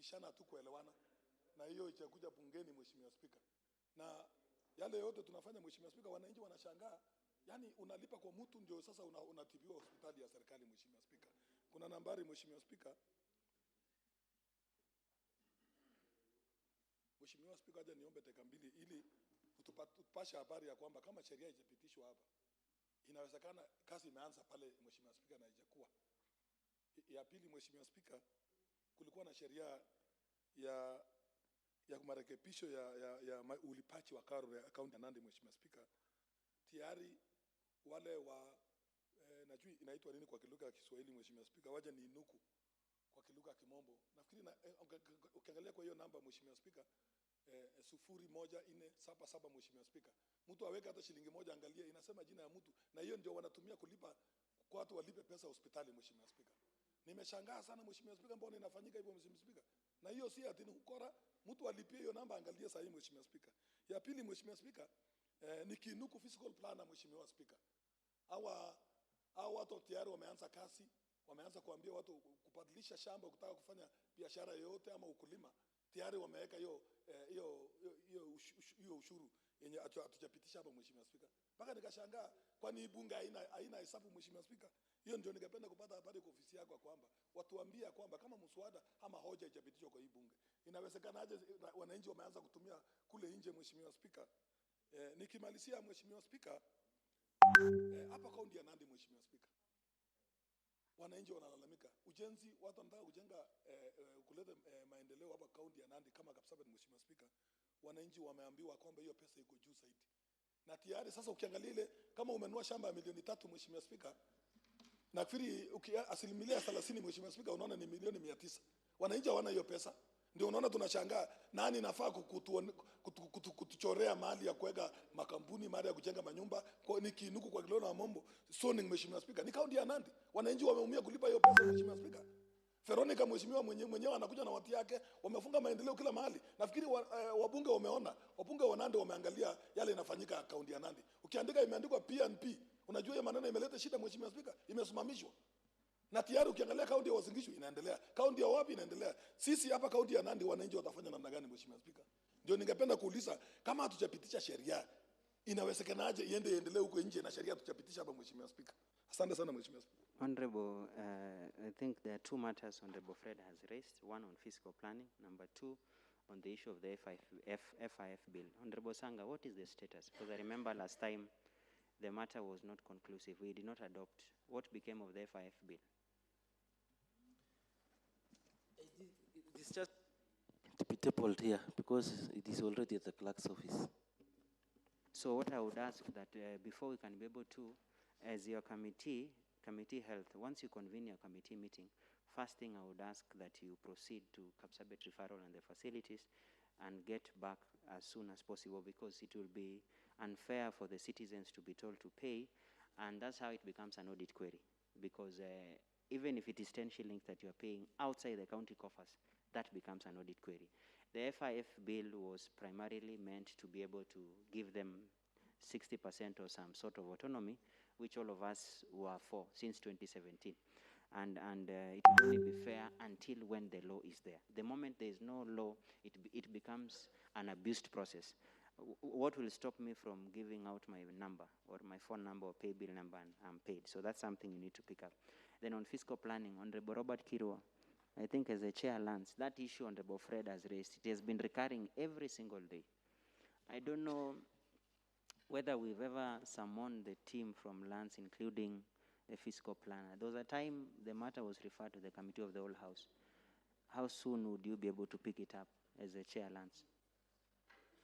kubishana tu kuelewana, na hiyo itakuja bungeni, Mheshimiwa Spika. Na yale yote tunafanya, Mheshimiwa Spika, wananchi wanashangaa. Yani unalipa kwa mtu ndio sasa unatibiwa hospitali ya serikali, Mheshimiwa Spika. Kuna nambari, Mheshimiwa Spika. Mheshimiwa Spika, aje niombe dakika mbili ili utupashe habari ya kwamba kama sheria haijapitishwa hapa, inawezekana kazi imeanza pale, Mheshimiwa Spika, na haijakuwa. Ya pili, Mheshimiwa Spika, kulikuwa na sheria ya marekebisho ya ulipaji wa karo ya akaunti ya Nandi, Mheshimiwa Spika. Tayari wale wa najui inaitwa nini kwa kilugha ya Kiswahili, Mheshimiwa Spika, waje ni inuku kwa kilugha ya Kimombo. Nafikiri ukiangalia kwa hiyo namba, Mheshimiwa Spika, 01477, Mheshimiwa Spika, mtu aweke hata shilingi moja, angalia inasema jina ya mtu, na hiyo ndio wanatumia kulipa kwa watu walipe pesa hospitali, Mheshimiwa Spika. Nimeshangaa sana, Mheshimiwa Spika, mbona inafanyika hivyo, Mheshimiwa Spika? Na hiyo si ati ni ukora, mtu alipie hiyo namba, angalia sahihi, Mheshimiwa Spika. Ya pili, Mheshimiwa Spika, nikinuku fiscal planner, Mheshimiwa Spika, watu tayari wameanza kazi, wameanza kuambia watu kubadilisha shamba, kutaka kufanya biashara yoyote ama ukulima, tayari wameweka hiyo ushuru yenye hatujapitisha hapa, Mheshimiwa Spika. Mpaka nikashangaa, kwani bunge haina hesabu, Mheshimiwa Spika? Hiyo ndio ningependa kupata habari kwa ofisi yako kwamba watuambia kwamba kama mswada ama hoja haijapitishwa kwa hii bunge, inawezekanaje wananchi wameanza kutumia kule nje, Mheshimiwa Spika. Nikimalizia, Mheshimiwa Spika, hapa kaunti ya Nandi, Mheshimiwa Spika, wananchi wanalalamika ujenzi, watu wanataka kujenga kuleta maendeleo hapa kaunti ya Nandi kama Kapsabet, Mheshimiwa Spika. Wananchi wameambiwa kwamba hiyo pesa iko juu zaidi, na tayari sasa ukiangalia ile kama umenunua shamba ya milioni 3, Mheshimiwa Spika, nafikiri asilimia 30, Mheshimiwa Spika, unaona ni milioni 900. Wananchi hawana hiyo pesa. Ndio unaona tunashangaa nani nafaa kutuchorea mali ya kuweka makampuni, mali ya kujenga manyumba kwa nikinuku kwa Kilona na Mombo zoning, Mheshimiwa Spika. Ni kaunti ya Nandi. Wananchi wameumia kulipa hiyo pesa, Mheshimiwa Spika. Veronica, Mheshimiwa, mwenyewe anakuja na watu yake, wamefunga maendeleo kila mahali. Nafikiri wabunge wameona, wabunge wa Nandi wameangalia yale inafanyika kaunti ya Nandi. Ukiandika imeandikwa PNP, unajua hiyo maneno imeleta shida, Mheshimiwa Spika, imesimamishwa. Na tayari ukiangalia kaunti ya Uasin Gishu inaendelea, kaunti ya wapi inaendelea. Sisi hapa kaunti ya Nandi wananchi watafanya namna gani, Mheshimiwa Spika? Ndio ningependa kuuliza, kama hatujapitisha sheria, inawezekanaje iendelee huko nje na sheria hatujapitisha hapa, Mheshimiwa Spika? Asante sana, Mheshimiwa Spika. Honorable, I think there are two matters Honorable Fred has raised. One on fiscal planning, number two on the issue of the FIF bill. Honorable Sanga, what is the status? Because I remember last time the matter was not conclusive. We did not adopt. What became of the FIF bill? It's just to be tabled here because it is already at the clerk's office. So what I would ask that before we can be able to, as your committee health, once you convene your committee meeting, first thing I would ask that you proceed to Kapsabet referral and the facilities and get back as soon as possible, because it will be unfair for the citizens to be told to pay, and that's how it becomes an audit query. Because even if it is 10 shillings that you are paying outside the county coffers, that becomes an audit query. The FIF bill was primarily meant to be able to give them 60% or some sort of autonomy, which all of us were for since 2017. And it will only be fair until when the law is there. The moment there is no law, it becomes an abused process. What will stop me from giving out my number or my phone number or pay bill number and I'm paid? So that's something you need to pick up. Then on fiscal planning, Honorable Robert Kirwa, I think as a chair Lance, that issue Honorable Fred has raised, it has been recurring every single day. I don't know whether we've ever summoned the team from Lance, including the fiscal planner. There was a time the matter was referred to the committee of the whole house. How soon would you be able to pick it up as a chair Lance?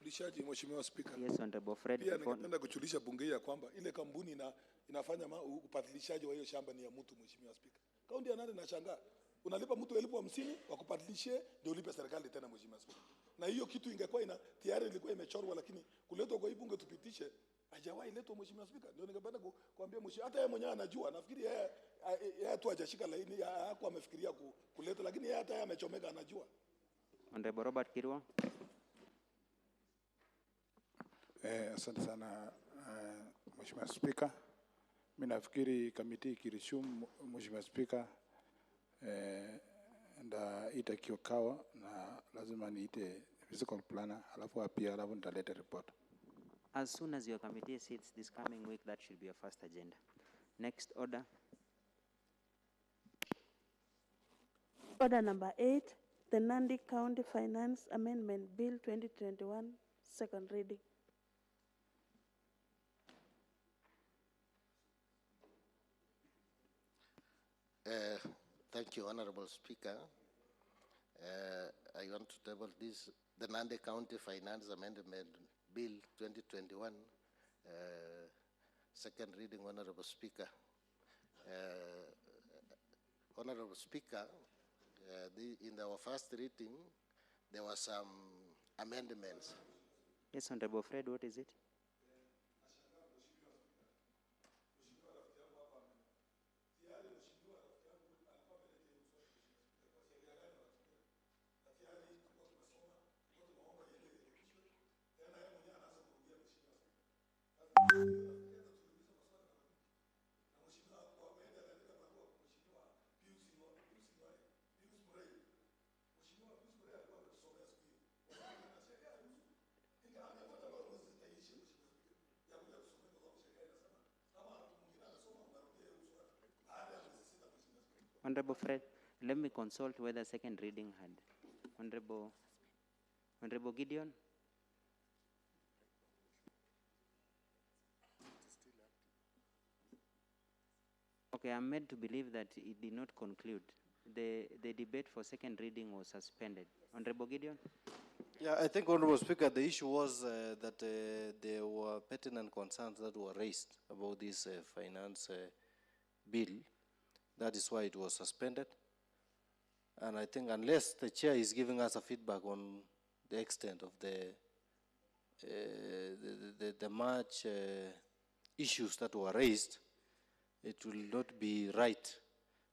Mheshimiwa Spika. Yes, Honorable Fred. Pia ningependa kuchulisha bunge ya kwamba ile kampuni inafanya upatilishaji wa hiyo shamba ni ya mtu, Mheshimiwa Spika. Kaunti ya Nandi nashangaa. Unalipa mtu 50,000 wa kupatilishie ndio ulipe serikali tena, Mheshimiwa Spika. Na hiyo kitu ingekuwa tayari ilikuwa imechorwa, lakini kuletwa kwa hii bunge tupitishe hajawahi letwa, Mheshimiwa Spika. Ndio ningependa kuambia Mheshimiwa, hata yeye mwenyewe anajua, nafikiri yeye tu hajashika laini, hakuwa amefikiria kuleta, lakini yeye hata yeye amechomeka, anajua. Honorable Robert Kirwa. Asante sana Mheshimiwa Spika. Mimi nafikiri kamiti kirishumu, Mheshimiwa Spika, nda itakiwa kawa na lazima niite fiscal planner, alafu apia, alafu nitaleta report. As soon as your committee sits this coming week, that should be your first agenda. Next order. Order number 8, the Nandi County Finance Amendment Bill 2021, second reading. Thank you, Honorable Speaker. I want to table this, the Nandi County Finance Amendment Bill 2021, second reading, Honorable Speaker. Honorable Speaker, in our first reading, there were some amendments. Yes, Honorable Fred, what is it? Honorable Fred, let me consult whether second reading had. Honorable Gideon? Okay, I'm made to believe that it did not conclude. The debate for second reading was suspended. Honorable Gideon? Yeah, I think, Honorable Speaker, the issue was that there were pertinent concerns that were raised about this finance bill. That is why it was suspended. And I think unless the chair is giving us a feedback on the extent of the much issues that were raised, it will not be right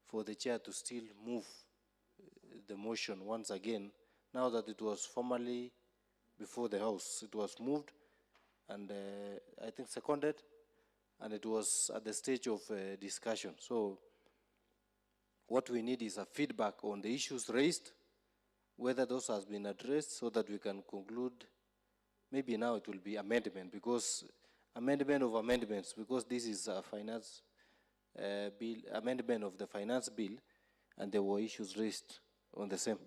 for the chair to still move the motion once again. Now that it was formally before the House, it was moved and I think seconded, and it was at the stage of discussion. So what we need is a feedback on the issues raised, whether those has been addressed, so that we can conclude. Maybe now it will be amendment, because amendment of amendments, because this is a finance bill, amendment of the finance bill, and there were issues raised on the same.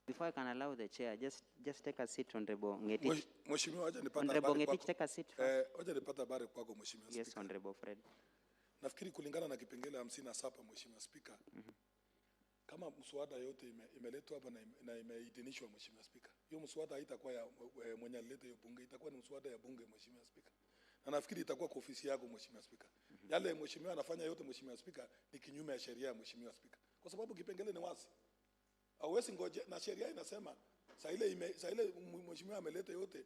Before I can allow the chair, just take a seat, Honorable Ngetich. Mheshimiwa, wacha nipata Honorable habari Ngetich, kwako. take a seat first. Wacha nipata habari kwako Mheshimiwa Yes, Speaker. Honorable Fred. Nafikiri kulingana na kipengele 57 Mheshimiwa Speaker, kama mswada yote imeletwa hapa na imeidhinishwa Mheshimiwa Speaker, hiyo mswada haitakuwa ya mwenye alileta hiyo bunge, itakuwa ni mswada ya bunge Mheshimiwa Speaker. Na nafikiri itakuwa kwa ofisi yako Mheshimiwa Speaker. Yale Mheshimiwa anafanya yote Mheshimiwa Speaker ni kinyume ya sheria Mheshimiwa Speaker. Kwa sababu kipengele ni wazi. Hauwezi ngoje, na sheria inasema saa ile Mheshimiwa ameleta yote,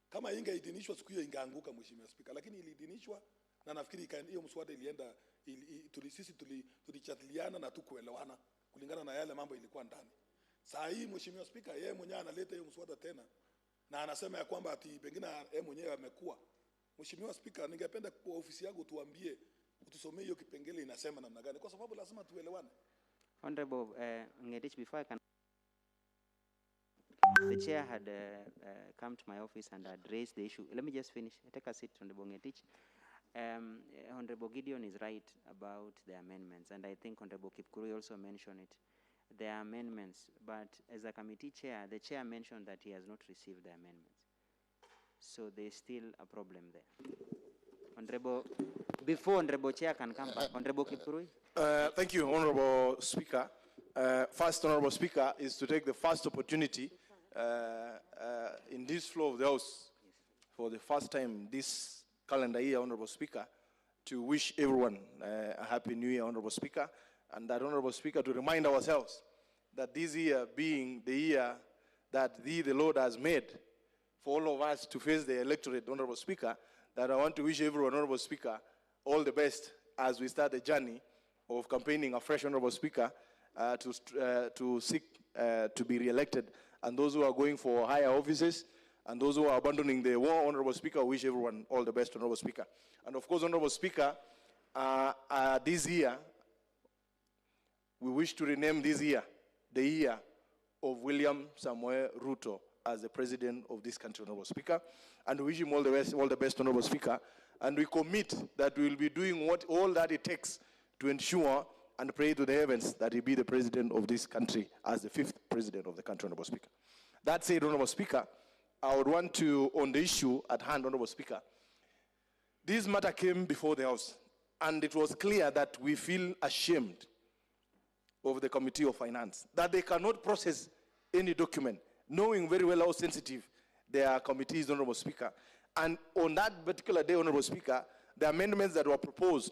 kama ingeidhinishwa siku hiyo ingeanguka Mheshimiwa Speaker, lakini iliidhinishwa na nafikiri hiyo mswada ilienda sisi tulijadiliana na tukuelewana kulingana na yale mambo ilikuwa ndani. Saa hii Mheshimiwa Speaker, yeye mwenyewe analeta hiyo mswada tena na anasema ya kwamba ati pengine yeye mwenyewe amekuwa. Mheshimiwa Speaker, ningependa kwa ofisi yako tuambie, utusomee hiyo kipengele inasema namna gani, kwa sababu lazima tuelewane. Honorable Ngetich, before I can, the chair had come to my office and had raised the issue. Let me just finish. Take a seat, Honorable Ngetich. Honorable Gideon is right about the amendments, and I think Honorable Kipkurui also mentioned it. There are amendments, but as a committee chair, the chair mentioned that he has not received the amendments. So there's still a problem there. Before Honorable Chair can come back, Honorable Kipkurui. Thank you, Honorable Speaker. First, Honorable Speaker, is to take the first opportunity in this floor of the House for the first time this calendar year, Honorable Speaker, to wish everyone a happy new year, Honorable Speaker, and that, Honorable Speaker, to remind ourselves that this year being the year that the Lord has made for all of us to face the electorate, Honorable Speaker, that I want to wish everyone, Honorable Speaker, all the best as we start the journey of campaigning afresh, Honorable Speaker, to seek to be re-elected, and those who are going for higher offices, and those who are abandoning the war, Honorable Speaker, wish everyone all the best, Honorable Speaker. And of course, Honorable Speaker, this year, we wish to rename this year the year of William Samoei Ruto as the president of this country, Honorable Speaker. And we wish him all the best, Honorable Speaker. And we commit that we will be doing all that it takes to ensure and pray to the heavens that he be the president of this country as the 5th president of the country, Honorable Speaker. That said, Honorable Speaker, I would want to, on the issue at hand, Honorable Speaker, this matter came before the House, and it was clear that we feel ashamed of the Committee of Finance, that they cannot process any document, knowing very well how sensitive their committee is, Honorable Speaker. And on that particular day, Honorable Speaker, the amendments that were proposed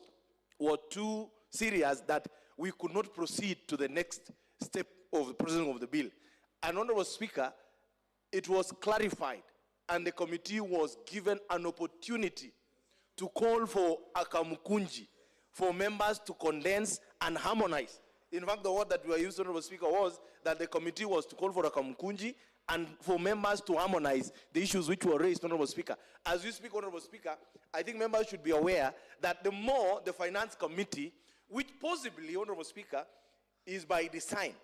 were too serious that we could not proceed to the next step of the processing of the bill. And Honorable Speaker, it was clarified, and the committee was given an opportunity to call for a kamukunji, for members to condense and harmonize. In fact, the word that we were using, Honorable Speaker, was that the committee was to call for a kamukunji and for members to harmonize the issues which were raised, Honorable Speaker. As you speak, Honorable Speaker, I think members should be aware that the more the Finance Committee, which possibly, Honorable Speaker, is by design,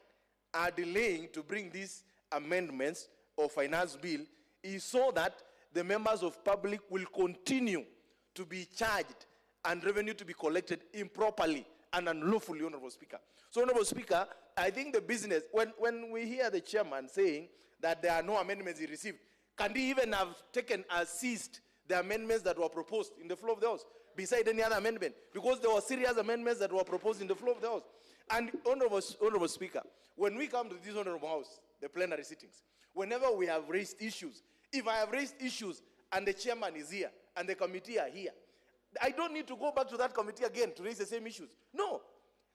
are delaying to bring these amendments of finance bill, is so that the members of public will continue to be charged and revenue to be collected improperly and unlawfully, Honorable Speaker. So, Honorable Speaker, I think the business, when we hear the chairman saying that there are no amendments he received, can he even have taken or seized the amendments that were proposed in the floor of the House, beside any other amendment? Because there were serious amendments that were proposed in the floor of the House. And, Honorable Speaker, when we come to this Honorable House, the plenary sittings, whenever we have raised issues, if I have raised issues and the chairman is here and the committee are here, I don't need to go back to that committee again to raise the same issues. No.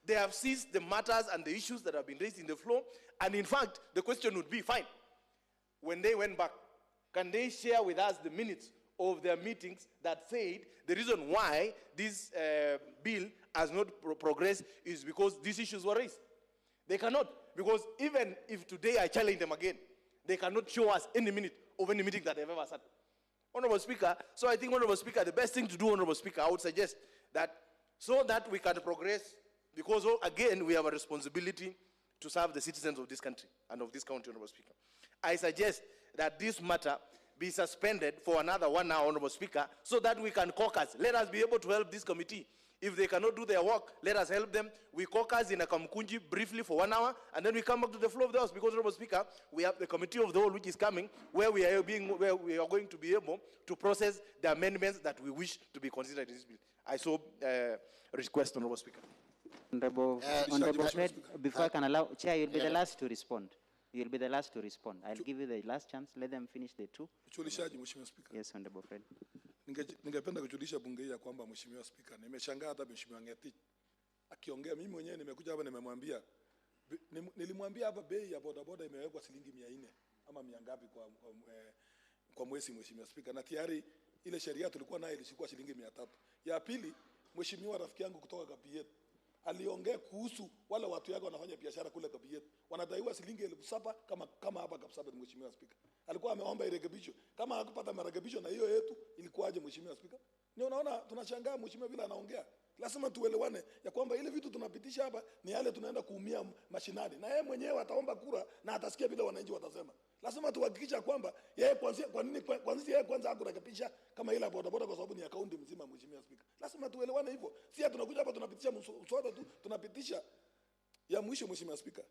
They have seized the matters and the issues that have been raised in the floor. And in fact, the question would be, fine, when they went back, can they share with us the minutes of their meetings that said the reason why this bill has not progressed is because these issues were raised? They cannot, because even if today I challenge them again, they cannot show us any minute of any meeting that they've ever sat. Honorable Speaker, so I think, Honorable Speaker, the best thing to do, Honorable Speaker, I would suggest that so that we can progress, because again, we have a responsibility to serve the citizens of this country and of this county, Honorable Speaker. I suggest that this matter be suspended for another 1 hour, Honorable Speaker, so that we can caucus. Let us be able to help this committee. If they cannot do their work, let us help them. We caucus in a Kamkunji briefly for 1 hour, and then we come back to the floor of the House, because, Honorable Speaker, we have the committee of the whole which is coming, where we are going to be able to process the amendments that we wish to be considered in this bill. I so request, Honorable Speaker. Honorable Fred, before I can allow, Chair, you'll be the last to respond. You'll be the last to respond. I'll give you the last chance. Let them finish the two. Uchulishaji, Mheshimiwa Spika. Yes, Honorable Fred. Ningependa kujulisha bunge hii ya kwamba, Mheshimiwa Spika, nimeshangaa hata Mheshimiwa Ngeti akiongea. Mimi mwenyewe nimekuja hapa nimemwambia, nilimwambia hapa bei ya bodaboda imewekwa shilingi 400 ama 100 ngapi kwa mwezi, Mheshimiwa Spika, na tayari ile sheria tulikuwa nayo ilikuwa shilingi 300. Ya pili, Mheshimiwa rafiki yangu kutoka Kabiet aliongea kuhusu wale watu yake wanafanya biashara kule Kabiet, wanadaiwa shilingi 7,000 kama hapa Kapsabet. Mheshimiwa Spika, alikuwa ameomba irekebisho. Kama hakupata marekebisho na hiyo yetu, ilikuwaje, Mheshimiwa Spika? Ni unaona tunashangaa Mheshimiwa vile anaongea. Lazima tuelewane ya kwamba ile vitu tunapitisha hapa ni yale tunaenda kuumia mashinani, na yeye mwenyewe ataomba kura na atasikia vile wananchi watasema. Lazima tuhakikisha kwamba yeye kwanza yeye kwanza hakurekebisha kama ile bodaboda, kwa sababu ni akaunti mzima. Mheshimiwa Spika, lazima tuelewane hivyo. Si tunakuja hapa tunapitisha mswada tu, tunapitisha ya mwisho. Mheshimiwa Spika,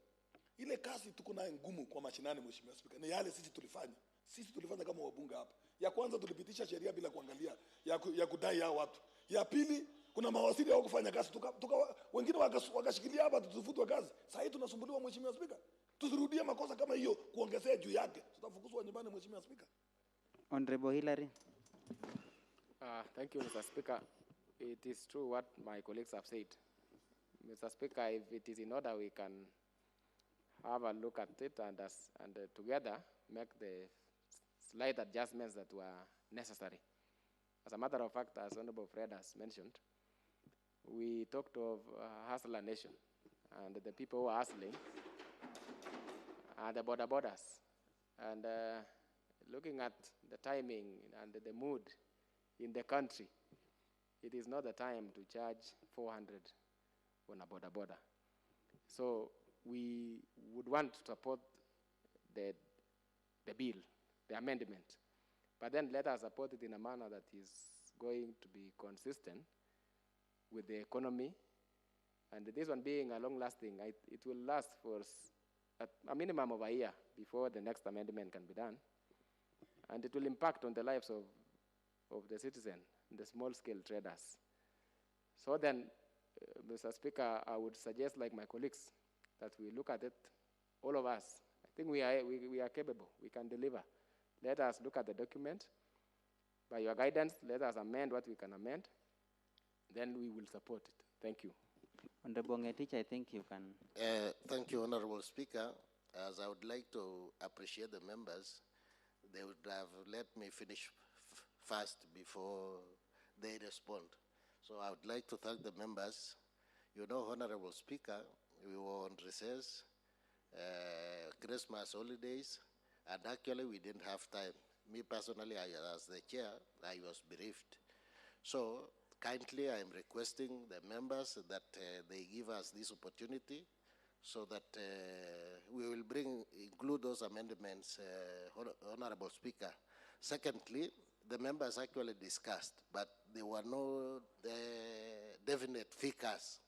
ile kazi tuko nayo ngumu kwa mashinani, Mheshimiwa Spika, ni yale sisi tulifanya kama wabunge hapa. Ya kwanza tulipitisha sheria bila kuangalia ya kudai hao watu. Ya pili, kuna mawaziri hao kufanya kazi, wengine wakashikilia hapa tutufutwa kazi. Sasa hivi tunasumbuliwa, Mheshimiwa Spika. Tusirudie makosa kama hiyo kuongezea juu yake, tutafukuzwa nyumbani, Mheshimiwa Spika. Honorable Hillary. Thank you, Mr. Speaker. It is true what my colleagues have said. Mr. Speaker, if it is in order, we can have a look at it and together make the slight adjustments that were necessary. As a matter of fact, as Honorable Fred has mentioned, we talked of hustler nation, and the people who are hustling are the border borders. And looking at the timing and the mood in the country, it is not the time to charge 400 on a border. So we would want to support the bill, the amendment. But then let us support it in a manner that is going to be consistent with the economy. And this one being a long-lasting, it will last for a minimum of a year before the next amendment can be done. And it will impact on the lives of the citizen, the small-scale traders. So then, Mr. Speaker, I would suggest, like my colleagues, that we look at it, all of us. I think we are capable, we can deliver. Let us look at the document. By your guidance, let us amend what we can amend. Then we will support it. Thank you. Honorable Ngetich, I think you can. Thank you, Honorable Speaker. As I would like to appreciate the members, they would have let me finish first before they respond. So I would like to thank the members. You know, Honorable Speaker, we were on recess, Christmas holidays, and actually we didn't have time. Me personally, as the chair, I was bereaved. So kindly, I am requesting the members that they give us this opportunity so that we will include those amendments, Honorable Speaker. Secondly, the members actually discussed, but there were no definite figures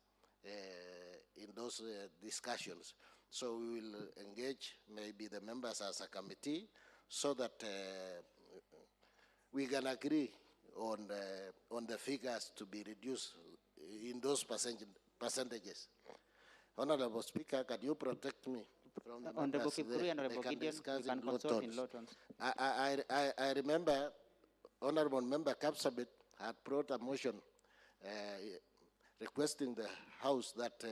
in those discussions. So we will engage maybe the members as a committee so that we can agree on the figures to be reduced in those percentages. Honorable Speaker, can you protect me from the Honorable members? Kipkuri, Honorable Gideon, you can consult in low tones. I remember Honorable Member Kapsabit had brought a motion requesting the House that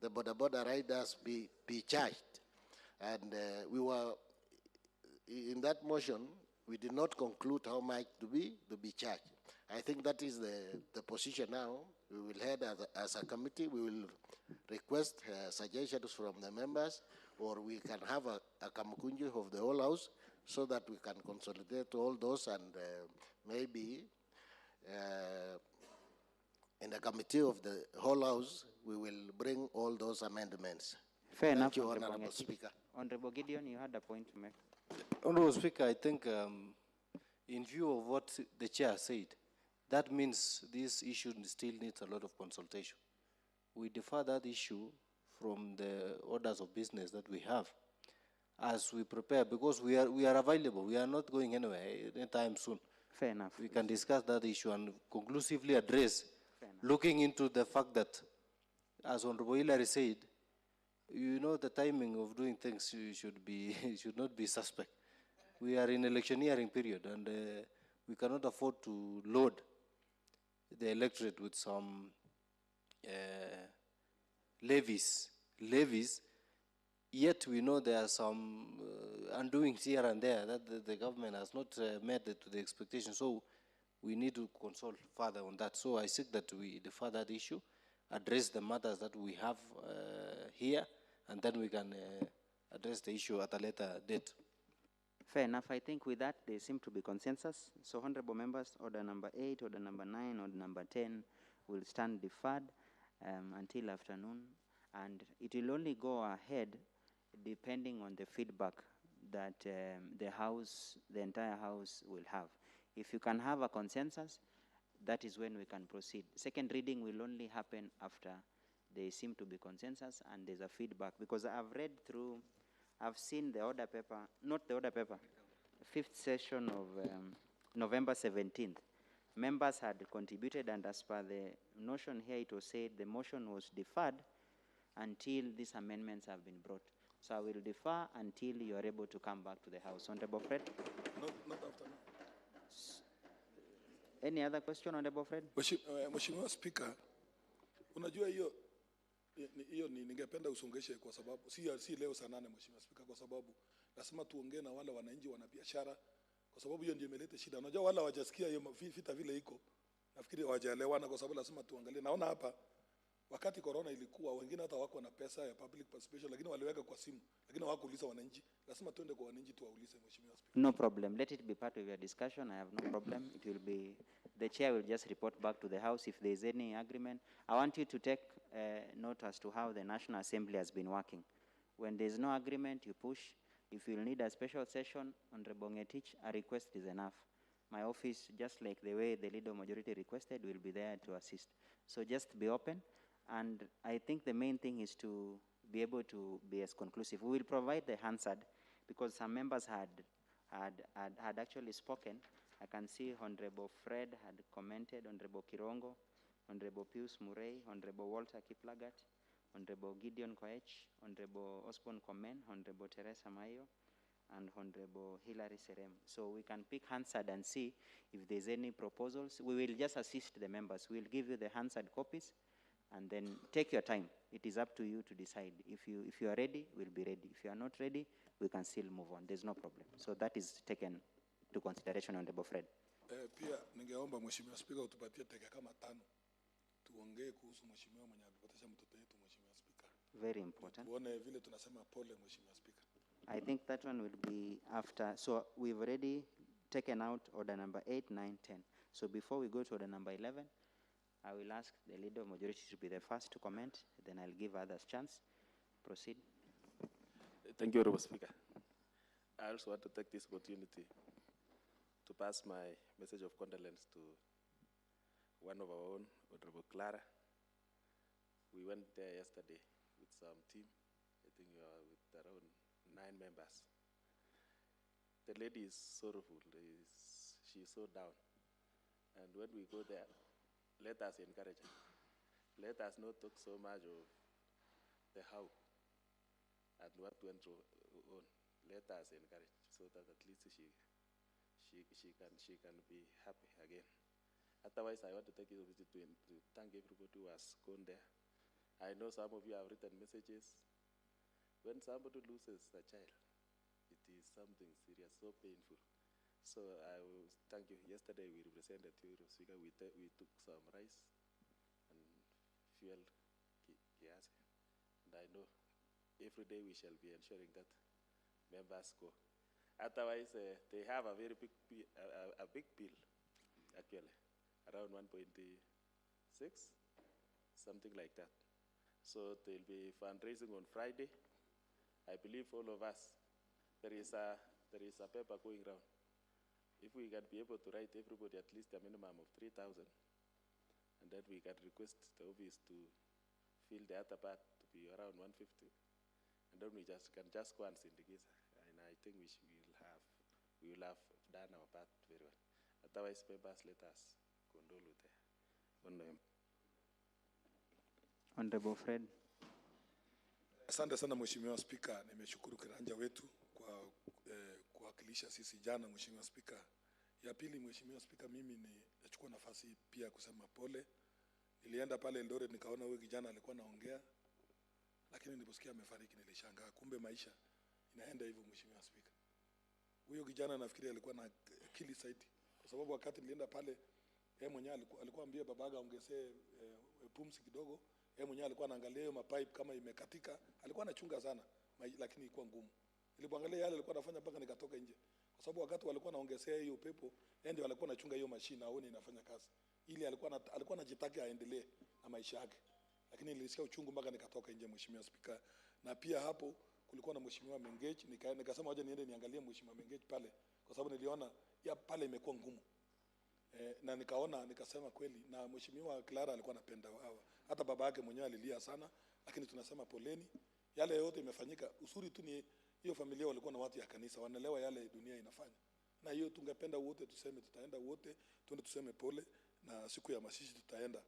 the border riders be charged. And we were, in that motion, we did not conclude how much to be charged. I think that is the position now. We will head as a committee, we will request suggestions from the members, or we can have a kamukunji of the whole House so that we can consolidate all those and maybe in the committee of the whole House, we will bring all those amendments. Fair enough, Thank you, Honorable Honorable Ngetich. Speaker. Honorable Gideon, you had a point to make. Honorable Speaker, I think in view of what the chair said, that means this issue still needs a lot of consultation. We defer that issue from the orders of business that we have as we prepare, because we are available. We are not going anywhere anytime soon. Fair enough. We can discuss that issue and conclusively address, looking into the fact that, as Honorable Hillary said, you know, the timing of doing things should not be suspect. We are in electioneering period, and we cannot afford to load the electorate with some levies. Yet we know there are some undoings here and there that the government has not met to the expectation. So we need to consult further on that. So I seek that we defer that issue, address the matters that we have here, and then we can address the issue at a later date. Fair enough. I think with that, there seem to be consensus. So, honorable members, order number 8, order number 9, order number 10 will stand deferred until afternoon. And it will only go ahead depending on the feedback that the entire House will have. If you can have a consensus, that is when we can proceed. Second reading will only happen after there seem to be consensus and there's a feedback. Because I've seen the order paper, not the order paper, 5th session of November 17th. Members had contributed, and as per the notion here, it was said the motion was deferred until these amendments have been brought. So I will defer until you are able to come back to the House. Honorable Fred? Not after now. Any other question, Honorable Fred? Mheshimiwa Speaker, unajua hiyo ningependa usongeshe kwa sababu si leo saa 8 Mheshimiwa Speaker, kwa sababu lazima tuongee na wale wananchi wana biashara, kwa sababu hiyo ndio imeleta shida. Unajua wala hawajasikia hiyo vita vile iko. Nafikiri hawajaelewana, kwa sababu lazima tuangalie. Naona hapa wakati corona ilikuwa, wengine hata wako na pesa ya public participation, lakini waliweka kwa simu, lakini hawakuuliza wananchi. Lazima tuende kwa wananchi tuwaulize, Mheshimiwa Speaker. No problem. Let it be part of your discussion. I have no problem. It will be, the chair will just report back to the House if there is any agreement. I want you to take note as to how the National Assembly has been working. When there's no agreement, you push. If you'll need a special session, Honorable Ngetich, a request is enough. My office, just like the way the leader majority requested, will be there to assist. So just be open. And I think the main thing is to be able to be as conclusive. We will provide the Hansard because some members had actually spoken. I can see Honorable Fred had commented, Honorable Kirongo, Honorable Pius Murray, Honorable Walter Kiplagat, Honorable Gideon Koech, Honorable Osborne Komen, Honorable Teresa Mayo, and Honorable Hilary Serem. So we can pick Hansard and see if there's any proposals. We will just assist the members. We'll give you the Hansard copies, and then take your time. It is up to you to decide. If you are ready, we'll be ready. If you are not ready, we can still move on. There's no problem. So that is taken to consideration, Honorable Fred. Pia ningeomba Mheshimiwa Spika utupatie dakika kama 5 tuongee kuhusu mheshimiwa mwenye alipoteza mtoto wetu, Mheshimiwa Spika. Very important. Tuone vile tunasema pole, Mheshimiwa Spika. I think that one will be after. So we've already taken out order number 8, 9, 10. So before we go to order number 11, I will ask the leader of majority to be the first to comment. Then I'll give others chance. Proceed. Thank you, Honorable Speaker. I also want to take this opportunity to pass my message of condolence to one of our own, Honorable Clara. We went there yesterday with some team. I think we are with around 9 members. The lady is sorrowful. She's so down. And when we go there, let us encourage her. Let us not talk so much of the how and what went on. Let us encourage so that at least she can be happy again. Otherwise, I want to take this opportunity to thank everybody who has gone there. I know some of you have written messages. When somebody loses a child, it is something serious, so painful. So I will thank you. Yesterday we represented you, Speaker. We took some rice and fuel gas. And I know every day we shall be ensuring that members go. Otherwise, they have a very big bill, actually, around 1.6, something like that. So they'll be fundraising on Friday. I believe all of us, there is a paper going around. If we can be able to write everybody at least a minimum of 3,000, and then we can request the office to fill the other part to be around 150, and then we can just go and syndicate. And I think we will have done our part very well. Otherwise, members, let us condole with the Honorable Fred. Asante sana Mheshimiwa Spika, nimeshukuru kiranja wetu kwa kuwakilisha sisi jana, Mheshimiwa Spika. Ya pili, Mheshimiwa Spika, mimi nachukua nafasi pia kusema pole. Nilienda pale Eldoret nikaona huyo kijana alikuwa anaongea, lakini niliposikia amefariki nilishangaa. Kumbe maisha inaenda hivyo, Mheshimiwa Spika. Huyo kijana nafikiri alikuwa na akili zaidi, kwa sababu wakati nilienda pale yeye mwenyewe alikuwa ambia babaga ongezee pumzi kidogo. Yeye mwenyewe alikuwa anaangalia hiyo mapipe kama imekatika. Alikuwa anachunga sana, lakini ilikuwa ngumu. Nilipoangalia yale alikuwa anafanya mpaka nikatoka nje. Kwa sababu wakati walikuwa naongezea hiyo pepo, yeye ndio alikuwa anachunga hiyo mashine aone inafanya kazi. Ili alikuwa anajitaka aendelee na maisha yake. Lakini nilisikia uchungu mpaka nikatoka nje, Mheshimiwa Spika. Na pia hapo kulikuwa na Mheshimiwa Mengech, nikasema waje niende niangalie Mheshimiwa Mengech pale, kwa sababu niliona ya pale imekuwa ngumu. Na nikasema kweli, na Mheshimiwa Clara alikuwa anapenda hawa. Hata baba yake mwenyewe alilia sana, lakini tunasema poleni. Yale yote imefanyika. Usuri tu ni hiyo familia walikuwa na watu ya kanisa, wanaelewa yale dunia inafanya. Na hiyo tungependa wote tuseme tutaenda wote, tuende tuseme pole, na siku ya mazishi tutaenda.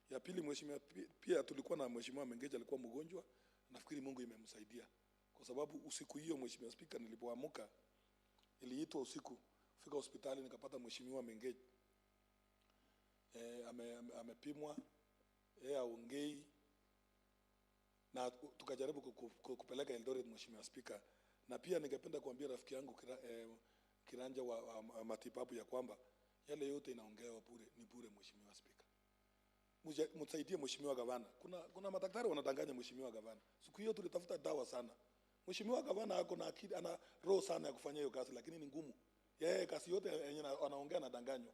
Ya pili, Mheshimiwa, pia tulikuwa na Mheshimiwa Mengeja alikuwa mgonjwa. Nafikiri Mungu imemsaidia. Kwa sababu usiku hiyo, Mheshimiwa Spika, nilipoamka niliitwa usiku fika hospitali nikapata Mheshimiwa Mengeja amepimwa, aongei, na tukajaribu kupeleka Eldoret, Mheshimiwa Spika. Na pia ningependa kuambia rafiki yangu kiranja wa matibabu ya kwamba yale yote inaongewa bure, ni bure, Mheshimiwa Spika. Msaidie Mheshimiwa Gavana. Kuna madaktari wanadanganya Mheshimiwa Gavana. Siku hiyo tulitafuta dawa sana. Mheshimiwa Gavana ako na akili, ana roho sana ya kufanya hiyo kazi, lakini ni ngumu. Yeye kazi yote yenye anaongea na danganywa.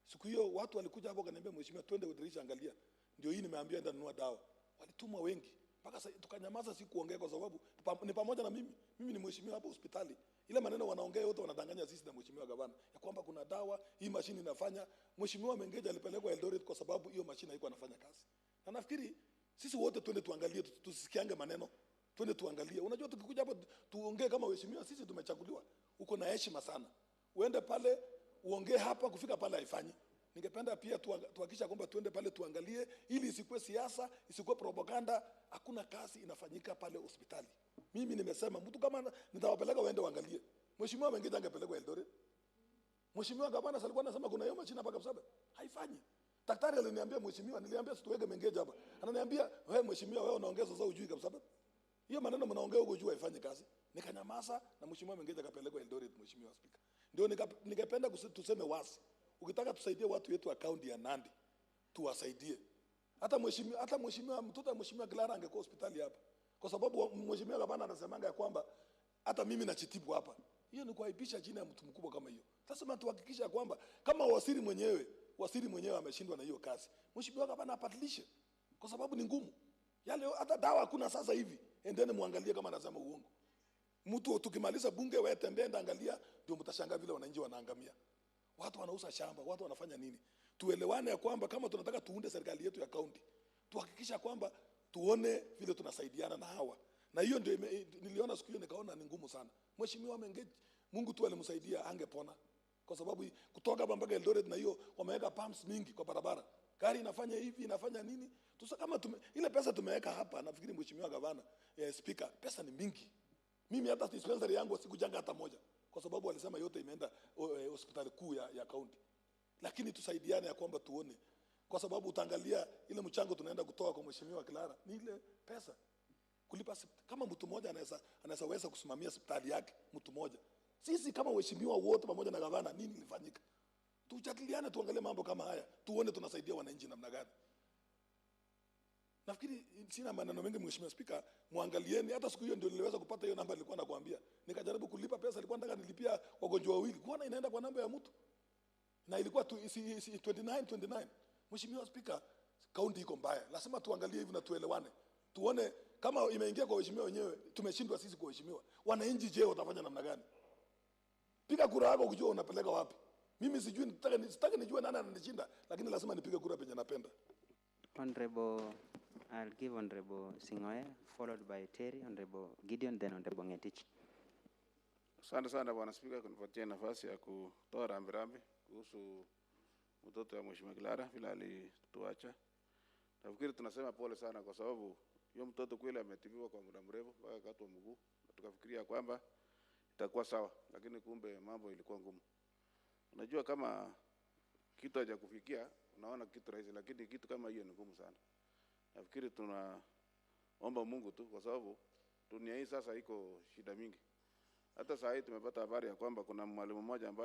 Siku hiyo watu walikuja hapo kaniambia, Mheshimiwa, twende udirisha angalia. Ndio hii nimeambia enda nunua dawa. Walitumwa wengi. mpaka tukanyamaza, si kuongea kwa sababu ni pamoja na mimi ni mheshimiwa hapo hospitali. Ile maneno wanaongea yote wanadanganya sisi na mheshimiwa gavana ya kwamba kuna dawa hii mashine inafanya. Mheshimiwa Mengeja alipelekwa Eldoret kwa sababu hiyo mashine haikuwa inafanya kazi. Na nafikiri sisi wote twende tuangalie, tusisikiange maneno, twende tuangalie. Unajua tukikuja hapa tuongee kama waheshimiwa, sisi tumechaguliwa, uko na heshima sana, uende pale uongee hapa, kufika pale haifanyi. Ningependa pia tuhakikisha kwamba tuende pale tuangalie, ili isikuwe siasa, isikuwe propaganda. Hakuna kazi inafanyika pale hospitali. Mimi nimesema mtu kama nitawapeleka waende waangalie. Mheshimiwa Mengeja angepelekwa Eldoret. Mheshimiwa gavana alikuwa anasema kuna hiyo mashine hapa Kapsabet, haifanyi. Daktari aliniambia mheshimiwa, niliambia situweke Mengeja hapa. Ananiambia wewe mheshimiwa, wewe unaongeza sasa ujui Kapsabet. Hiyo maneno mnaongea huko juu haifanyi kazi. Nikanyamaza na mheshimiwa Mengeja akapelekwa Eldoret, mheshimiwa Speaker. Ndio ningependa tuseme wazi. Ukitaka tusaidie watu wetu wa kaunti ya Nandi, tuwasaidie. Hata mheshimiwa mtoto wa mheshimiwa Clara angekuwa hospitali hapa. Kwa sababu mheshimiwa gavana anasemanga ya kwamba hata mimi nachitibu hapa. Hiyo ni kuaibisha jina ya mtu mkubwa kama hiyo. Sasa tuhakikisha kwamba kama waziri mwenyewe ameshindwa na hiyo kazi, mheshimiwa gavana apatilishe, kwa sababu ni ngumu. Yale hata dawa hakuna sasa hivi. Endeni muangalie kama anasema uongo. Mtu tukimaliza bunge, wewe tembea angalia, ndio mtashangaa vile wananchi wanaangamia. Watu wanauza shamba, watu wanafanya nini? Tuelewane ya kwamba kama tunataka tuunde serikali yetu ya kaunti, tuhakikisha kwamba tuone vile tunasaidiana na hawa. Na hiyo ndio niliona siku hiyo nikaona ni ngumu sana. Mheshimiwa Mengeja, Mungu tu alimsaidia, angepona. Kwa sababu kutoka hapa mpaka Eldoret na hiyo wameweka pumps mingi kwa barabara. Gari inafanya hivi, inafanya nini? Tusa kama ile pesa tumeweka hapa, nafikiri mheshimiwa gavana, speaker, pesa ni mingi. Mimi hata dispensary yangu sikujanga hata moja, kwa sababu walisema yote imeenda hospitali kuu ya kaunti. Lakini tusaidiane ya kwamba tuone, kwa sababu utaangalia ile mchango tunaenda kutoa kwa mheshimiwa Clara ni ile pesa kulipa. Kama mtu mmoja anaweza kusimamia hospitali yake, mtu mmoja. Sisi kama waheshimiwa wote pamoja na gavana, nini ilifanyika? Tujadiliane, tuangalie mambo kama haya, tuone tunasaidia wananchi namna gani. Nafikiri sina maneno mengi mheshimiwa Speaker, muangalieni. Hata siku hiyo ndio niliweza kupata hiyo namba nilikuwa nakwambia. Nikajaribu kulipa pesa, nilikuwa nataka nilipia wagonjwa wawili. Kuona inaenda kwa namba ya mtu. Na ilikuwa 29. Mheshimiwa Speaker, kaunti iko mbaya. Lazima tuangalie hivi na tuelewane. Tuone kama imeingia kwa waheshimiwa wenyewe, tumeshindwa sisi kwa waheshimiwa. Wananchi je, watafanya namna gani? Piga kura yako kujua unapeleka wapi. Mimi sijui, sitaki nijue nani ananishinda, lakini lazima nipige kura penye napenda. Honorable, I'll give Honorable Singoe, followed by Terry, Honorable Gideon, then Honorable Ngetich. Asante sana Bwana Spika kunipatia nafasi ya kutoa rambirambi kuhusu mtoto wa mheshimiwa Clara vile alituacha. Nafikiri tunasema pole sana kwa sababu hiyo mtoto kweli ametibiwa kwa muda mrefu mpaka katwa mguu. Tukafikiria kwamba itakuwa sawa, lakini kumbe mambo ilikuwa ngumu. Unajua kama kitu haja kufikia, unaona kitu rahisi, lakini kitu kama hiyo ni ngumu sana. Nafikiri tunaomba Mungu tu kwa sababu dunia hii sasa iko shida mingi. Hata saa hii tumepata habari ya kwamba kuna mwalimu mmoja ambaye